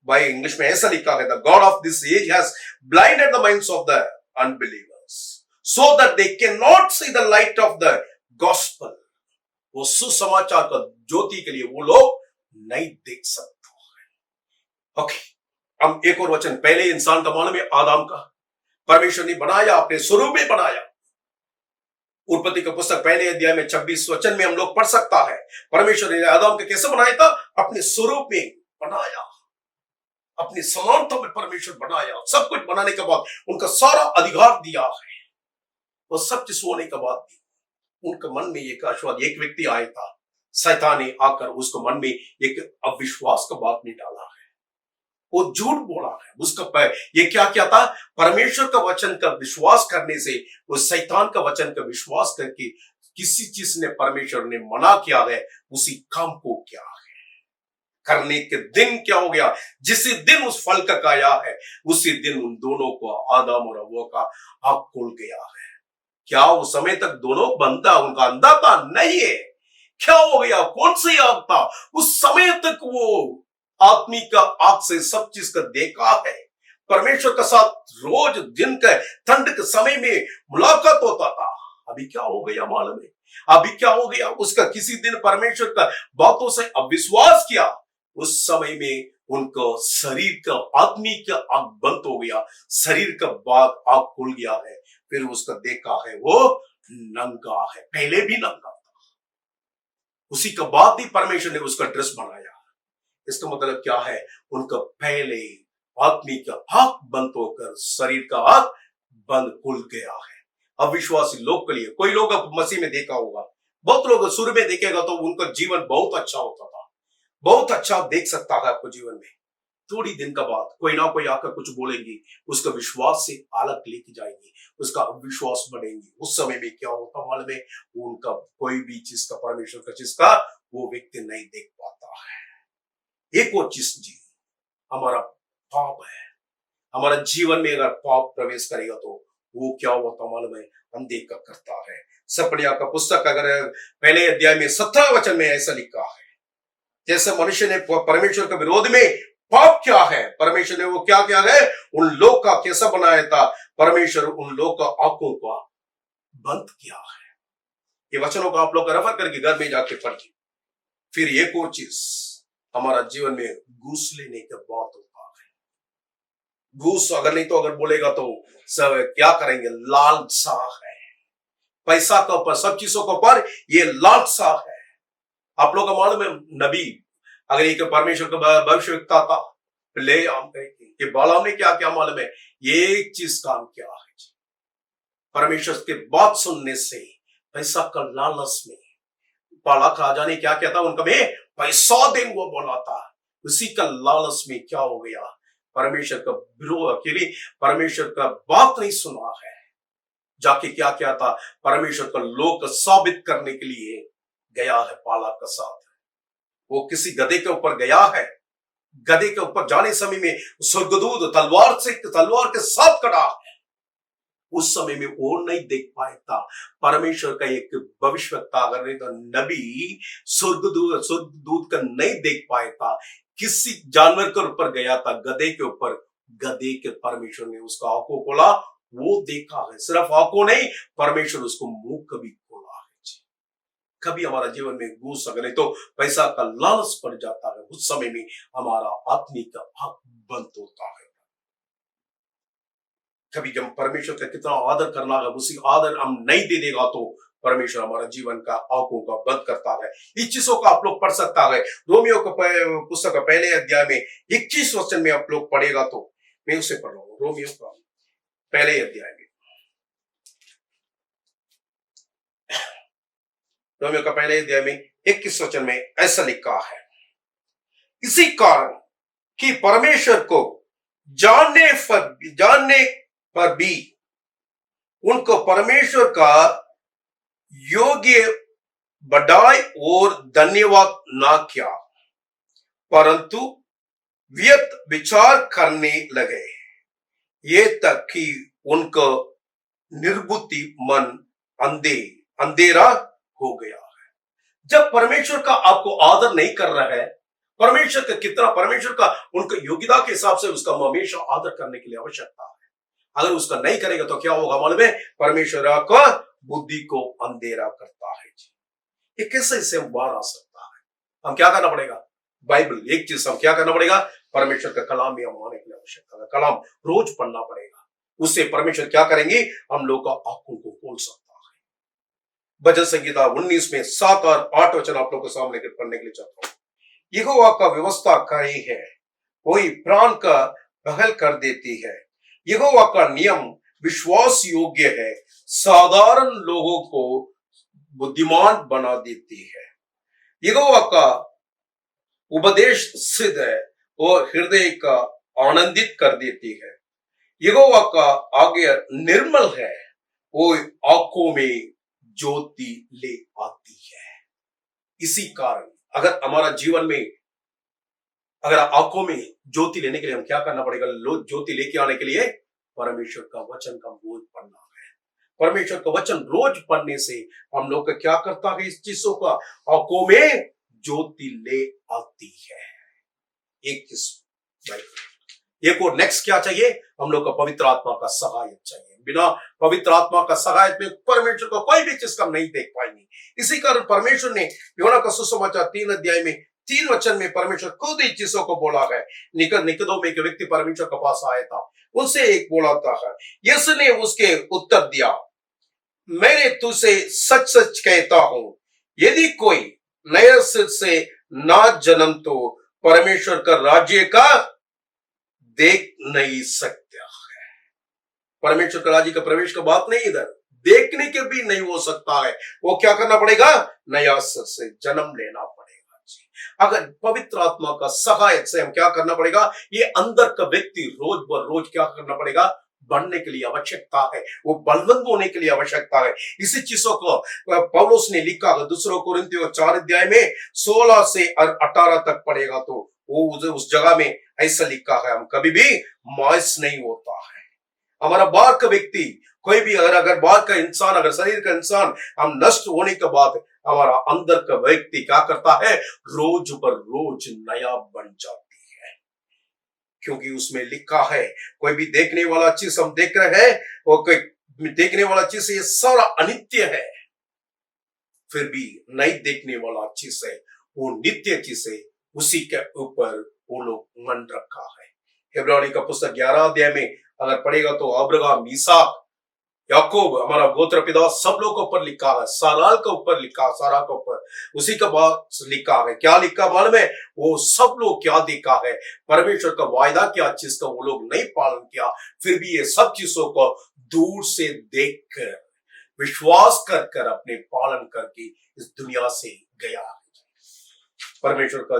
भाई, इंग्लिश में ऐसा लिखा है, the God of this age has blinded the minds of the unbelievers so that they can not see the light of the gospel. वो सुसमाचार का ज्योति के लिए वो लोग नहीं देख सकता है। ओके, हम एक और वचन, पहले इंसान का मालूम है आदम का परमेश्वर ने बनाया, अपने स्वरूप में बनाया। उत्पत्ति का पुस्तक पहले अध्याय में 26 वचन में हम लोग पढ़ सकता है, परमेश्वर ने आदम को कैसे बनाया था? अपने स्वरूप में बनाया, अपनी समानता में परमेश्वर बनाया। सब कुछ बनाने के बाद उनका सारा अधिकार दिया है। वो सब चीज होने के बाद उनके मन में एक आशीर्वाद, एक व्यक्ति आया था, शैतान ने आकर उसको मन में एक अविश्वास का बात नहीं डाला है, वो झूठ बोला है। उसका ये क्या क्या था? परमेश्वर का वचन का विश्वास करने से, वो शैतान का वचन का विश्वास करके किसी चीज ने परमेश्वर ने मना किया है, उसी काम को क्या है करने के दिन क्या हो गया? जिस दिन उस फल का खाया है, उसी दिन उन दोनों को, आदम और हव्वा का, आंख खुल गया है। क्या उस समय तक दोनों बनता उनका अंधा था? नहीं है। क्या हो गया? कौन सी आंख था? उस समय तक वो आत्मिक आंख से सब चीज का देखा है। परमेश्वर के साथ रोज दिन के ठंड के समय में मुलाकात होता था। अभी क्या हो गया मालूम है? अभी क्या हो गया? उसका किसी दिन परमेश्वर का बातों से अविश्वास किया, उस समय में उनको शरीर का आत्मिक आंख बंद हो गया, शरीर का बाग आंख खुल गया है। फिर उसका देखा है वो नंगा है, पहले भी नंगा था, उसी का बाद ही परमेश्वर ने उसका ड्रेस बनाया। इसका मतलब क्या है? उनका पहले आत्मिक आंख बंद होकर शरीर का आंख बंद खुल गया है। अविश्वासी लोग के लिए, कोई लोग मसीह में देखा होगा, बहुत लोग शुरू में देखेगा तो उनका जीवन बहुत अच्छा होता था, बहुत अच्छा देख सकता है आपको जीवन में। थोड़ी दिन का बाद कोई ना कोई आकर कुछ बोलेंगे, उसका विश्वास से अलग लेके जाएंगे, उसका अविश्वास बढ़ेंगे। उस समय में क्या होता मालूम है? उनका कोई भी चीज का, परमेश्वर का चीज का वो व्यक्ति नहीं देख पाता है। एक और चीज जी, हमारा पाप है। हमारा जीवन में अगर पाप प्रवेश करेगा तो वो क्या होता मालूम है? अनदेखा करता है। सपनिया का पुस्तक अगर पहले अध्याय में 17 वचन में ऐसा लिखा है, जैसे मनुष्य ने परमेश्वर के विरोध में पाप क्या है, परमेश्वर ने वो क्या किया है? उन लोग का कैसा बनाया था? परमेश्वर उन लोग का आंखों को बंद किया है। ये वचनों को आप लोग रेफर करके घर में जाके पढ़िए। फिर एक और चीज, हमारा जीवन में घूस लेने का बहुत होता है। घूस अगर नहीं तो अगर बोलेगा तो सब क्या करेंगे? लालसा है, पैसा का ऊपर, सब चीजों के ऊपर ये लालसा है। आप लोग का मालूम है, नबी अगर एक परमेश्वर का भविष्यवक्ता था, ले कि बालाम ने क्या क्या मालूम है, ये एक चीज काम क्या है, परमेश्वर के बात सुनने से पैसा का लालच में बालाक राजा ने क्या कहता, उनका में पैसा देंगे वो बोला था, उसी का लालच में क्या हो गया, परमेश्वर का विरोध के लिए परमेश्वर का बात नहीं सुना है, जाके क्या क्या था, परमेश्वर का लोक साबित करने के लिए गया है बालाक का साथ। वो किसी गधे के ऊपर गया है, गधे के ऊपर जाने समय में स्वर्गदूत तलवार के साथ खड़ा है, उस समय में वो नहीं देख पाया था, परमेश्वर का एक भविष्यवक्ता अगर नहीं तो नबी स्वर्गदूत का नहीं देख पाया था, किसी जानवर के ऊपर गया था, गधे के ऊपर, गधे के परमेश्वर ने उसका आंखों खोला, वो देखा है, सिर्फ आंखों नहीं, परमेश्वर उसको मुंह कभी खोला है। कभी हमारा जीवन में घूस अगर नहीं तो पैसा का लालच पड़ जाता है, उस समय में हमारा आत्मिक आंख बंद होता है। कभी जब परमेश्वर का कितना आदर करना है, उसी आदर हम नहीं दे देगा तो परमेश्वर हमारा जीवन का आंखों का बंद करता है। इस चीजों का आप लोग पढ़ सकता है, रोमियो का पुस्तक का पहले अध्याय में 21 वचन में आप लोग पढ़ेगा तो मैं उसे पढ़ रहा हूँ, रोमियो का पहले अध्याय में, रोमियो का पहले अध्याय में 21 वचन में ऐसा लिखा है, इसी कारण कि परमेश्वर को जानने पर भी उनको परमेश्वर का योग्य बड़ाई और धन्यवाद ना किया, परंतु व्यर्थ विचार करने लगे, ये तक कि उनका निर्बुद्धि मन अंधेरा हो गया है। जब परमेश्वर का आपको आदर नहीं कर रहा है, परमेश्वर का कितना, परमेश्वर का उनका योग्यता के हिसाब से उसका हमेशा आदर करने के लिए आवश्यकता है, अगर उसका नहीं करेगा तो क्या होगा मालूम है, परमेश्वर का बुद्धि को अंधेरा करता है। ये कैसे इससे हम बाहर आ सकता है, हम क्या करना पड़ेगा, बाइबल एक चीज हम क्या करना पड़ेगा, परमेश्वर का कलाम भी हम आने के लिए आवश्यकता है, कलाम रोज पढ़ना पड़ेगा, उससे परमेश्वर क्या करेंगे, हम लोग का आंखों को खोल सकता है। भजन संहिता 19 में 7 और 8 वचन आप लोग के सामने पढ़ने के लिए चाहता हूँ। यहोवा का व्यवस्था कही है, वही प्राण का बहल कर देती है, यहोवा का नियम विश्वास योग्य है, साधारण लोगों को बुद्धिमान बना देती है, यहोवा का उपदेश सिद्ध है और हृदय का आनंदित कर देती है, यहोवा का आज्ञा निर्मल है, वो आंखों में ज्योति ले आती है। इसी कारण अगर हमारा जीवन में अगर आंखों में ज्योति लेने के लिए हम क्या करना पड़ेगा, ज्योति लेके आने के लिए परमेश्वर का वचन का रोज पढ़ना है। परमेश्वर का वचन रोज पढ़ने से हम लोग का क्या करता है, इस चीजों का आंखों में ज्योति ले आती है। एक चीज, एक और नेक्स्ट क्या चाहिए, हम लोग का पवित्र आत्मा का सहायता चाहिए। बिना पवित्र आत्मा का सहायता में परमेश्वर को कोई भी चीज हम नहीं देख पाएंगे। इसी कारण परमेश्वर ने यूहन्ना का सुसमाचार 3 अध्याय में 3 वचन में परमेश्वर खुद ही चीजों को बोला है। निकदो में एक व्यक्ति परमेश्वर के पास आया था, उनसे एक बोला था, यीशु ने उसके उत्तर दिया, मैंने तुझसे सच सच कहता हूं, यदि कोई नए सिर से ना जन्म तो परमेश्वर का राज्य का देख नहीं सकता है। परमेश्वर का राज्य का प्रवेश का बात नहीं, इधर देखने के भी नहीं हो सकता है। वो क्या करना पड़ेगा, नया सिर से जन्म लेना पड़ेगा। अगर पवित्र आत्मा का सहायता से हम क्या करना पड़ेगा, ये अंदर का व्यक्ति रोज ब रोज क्या करना पड़ेगा, बढ़ने के लिए आवश्यकता है, वो बलवंत होने के लिए आवश्यकता है। इसी चीजों को पौलुस ने लिखा है 2 कोरिन्थियों 4 अध्याय में 16 से 18 तक पढ़ेगा तो वो उस जगह में ऐसा लिखा है, हम कभी भी मायूस नहीं होता है। हमारा बाहर का व्यक्ति कोई भी अगर बाहर का इंसान, अगर शरीर का इंसान हम नष्ट होने के बाद हमारा अंदर का व्यक्ति क्या करता है, रोज पर रोज नया बन जाती है, क्योंकि उसमें लिखा है कोई भी देखने वाला चीज हम देख रहे हैं, और कोई देखने वाला चीज ये सारा अनित्य है, फिर भी नहीं देखने वाला चीज है वो नित्य चीज है, उसी के ऊपर वो लोग मन रखा है। इब्रानी का पुस्तक 11 अध्याय में अगर पढ़ेगा तो अब्राहम, इसहाक, याकूब हमारा गोत्र पिता सब लोग के ऊपर लिखा है, साराल के ऊपर लिखा, सारा के ऊपर उसी का बात लिखा है। क्या लिखा मालूम है? वो सब लोग क्या देखा है, परमेश्वर का वायदा क्या चीज का वो लोग नहीं पालन किया, फिर भी ये सब चीजों को दूर से देखकर विश्वास कर कर अपने पालन करके इस दुनिया से गया। परमेश्वर का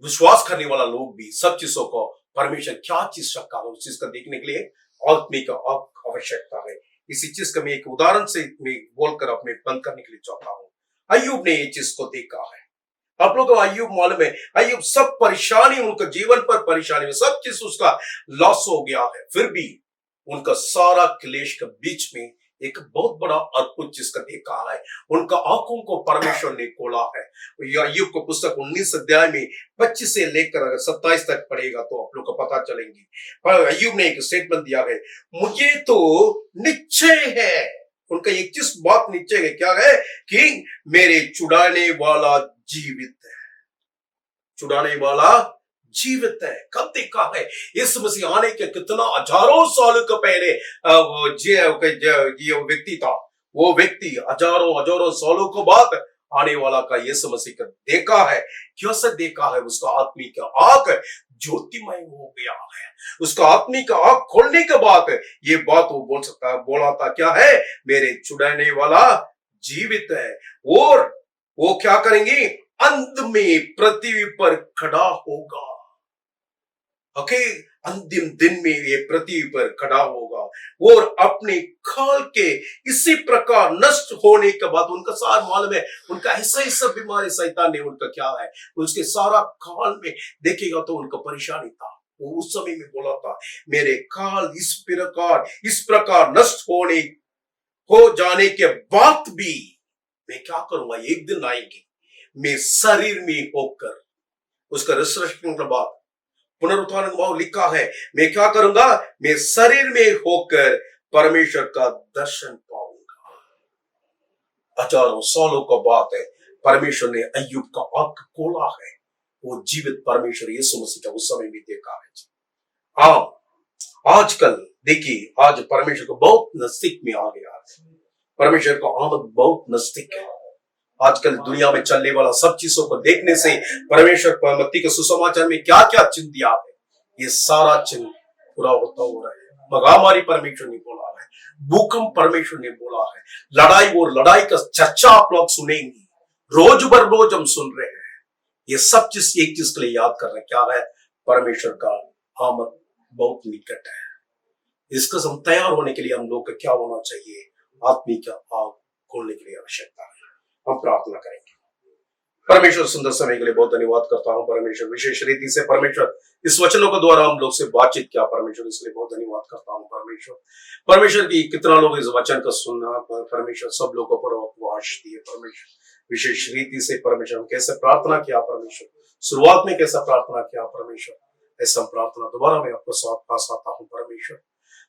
विश्वास करने वाला लोग भी सब चीजों को परमेश्वर क्या चीज रखा है उस चीज का देखने के लिए आत्मिक आवश्यकता है। इसी चीज का मैं एक उदाहरण से मैं बोलकर अपने बंद करने के लिए चाहता हूँ। अय्यूब ने ये चीज को देखा है। आप लोगों को अय्यूब मालूम है, अय्यूब सब परेशानी, उनका जीवन पर परेशानी में सब चीज उसका लॉस हो गया है, फिर भी उनका सारा क्लेश के बीच में एक बहुत बड़ा अद्भुत चीज का देखा है। उनका आंखों को परमेश्वर ने खोला है। अय्यूब को पुस्तक 19 अध्याय में 25 से लेकर अगर 27 तक पढ़ेगा तो आप लोग को पता चलेंगी। पर अय्यूब ने एक स्टेटमेंट दिया है, मुझे तो निश्चय है, उनका एक चीज बात निश्चय है, क्या है कि मेरे छुड़ाने वाला जीवित है, छुड़ाने वाला जीवित है। कब देखा है? इस मसीह आने के कितना हजारों साल के पहले जो व्यक्ति था, वो व्यक्ति हजारों सालों के बाद आने वाला का यीशु मसीह का देखा है। क्यों से देखा है? उसका आत्मिक आंख ज्योतिमय हो गया है। उसका आत्मिक आंख खोलने के बाद ये बात वो बोल सकता है, बोला था क्या है, मेरे छुड़ाने वाला जीवित है और वो क्या करेंगे, अंत में पृथ्वी पर खड़ा होगा। ओके, अंतिम दिन में ये पृथ्वी पर खड़ा होगा और अपने खाल के इसी प्रकार नष्ट होने के बाद उनका सारा मालूम है, उनका ऐसा बीमारी शैतान ने उनका क्या है, उसके सारा खाल में देखेगा तो उनका परेशानी था। वो उस समय में बोला था, मेरे खाल इस प्रकार नष्ट हो जाने के बाद भी मैं क्या करूंगा, एक दिन आएंगे मैं शरीर में होकर, उसका रिसरेक्शन के बाद पुनरुत्थान भाव लिखा है, मैं क्या करूंगा, मैं शरीर में होकर परमेश्वर का दर्शन पाऊंगा। हजारों सालों का बात है, परमेश्वर ने अय्यूब का आंख खोला है। वो जीवित परमेश्वर यीशु मसीह का उस समय भी देखा है। आजकल देखिए, आज परमेश्वर को बहुत नजदीक में आ गया है। परमेश्वर का आमद बहुत नजदीक है। आजकल दुनिया में चलने वाला सब चीजों को देखने से परमेश्वर मत्ती के सुसमाचार में क्या क्या चिन्ह दिया है, ये सारा चिन्ह पूरा होता हो रहा है। महामारी परमेश्वर ने बोला है, भूकंप परमेश्वर ने बोला है, लड़ाई का चर्चा आप लोग सुनेंगी, रोज बर रोज हम सुन रहे हैं। ये सब चीज एक चीज के लिए याद कर रहे हैं, क्या है, परमेश्वर का आमद बहुत निकट है। इसका हम तैयार होने के लिए हम लोग का क्या होना चाहिए, आत्मिक आग खोलने के लिए आवश्यकता है। हम प्रार्थना करेंगे। परमेश्वर सुंदर समय के लिए बहुत धन्यवाद करता हूं। परमेश्वर विशेष रीति से परमेश्वर इस वचनों के द्वारा हम लोग से बातचीत किया, परमेश्वर इसलिए बहुत धन्यवाद करता हूं। परमेश्वर की कितना लोग इस वचन का सुनना, परमेश्वर सब लोगों पर आशीष दिए। परमेश्वर विशेष रीति से परमेश्वर कैसे प्रार्थना किया, परमेश्वर शुरुआत में कैसा प्रार्थना किया, परमेश्वर ऐसा प्रार्थना दोबारा मैं आपको साथ पास आता हूँ।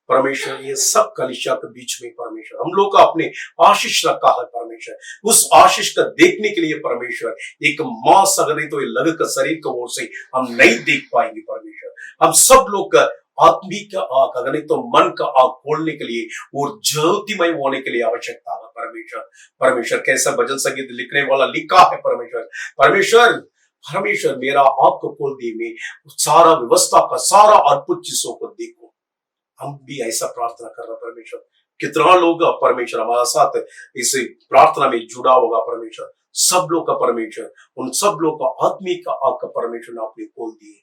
परमेश्वर ये सब कलिसिया के बीच में परमेश्वर हम लोग का अपने आशीष रखा है। परमेश्वर उस आशीष का देखने के लिए परमेश्वर एक मांस अगर नहीं तो लग का शरीर की ओर से हम नहीं देख पाएंगे। परमेश्वर हम सब लोग का आत्मिक आंख अगर नहीं तो मन का आंख खोलने के लिए और ज्योतिमय होने के लिए आवश्यकता है। परमेश्वर कैसा भजन संगीत लिखने वाला लिखा है, परमेश्वर मेरा आपको खोल दिए, मैं सारा व्यवस्था का सारा अद्भुत चीजों को देखो। हम भी ऐसा प्रार्थना कर रहे हैं। परमेश्वर कितना लोग परमेश्वर हमारा साथ इस प्रार्थना में जुड़ा होगा। परमेश्वर सब लोग का परमेश्वर उन सब लोग का आत्मिक आंख का परमेश्वर ने अपने खोल दिए,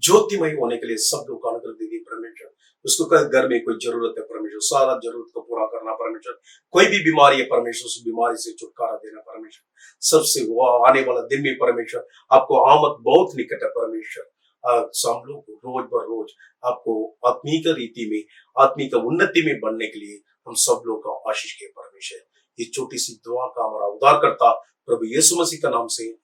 ज्योतिमय होने के लिए सब लोग का अनुग्रह दे दिए। परमेश्वर उसको कह घर में कोई जरूरत है, परमेश्वर सारा जरूरत को पूरा करना। परमेश्वर कोई भी बीमारी है, परमेश्वर उस बीमारी से छुटकारा देना। परमेश्वर सबसे वो आने वाला दिन में परमेश्वर आपको आमद बहुत निकट है। परमेश्वर हम लोग रोज बर रोज आपको आत्मिक रीति में आत्मिक उन्नति में बढ़ने के लिए हम सब लोग का आशीष के। परमेश्वर ये छोटी सी दुआ का हमारा उद्धारकर्ता प्रभु यीशु मसीह का नाम से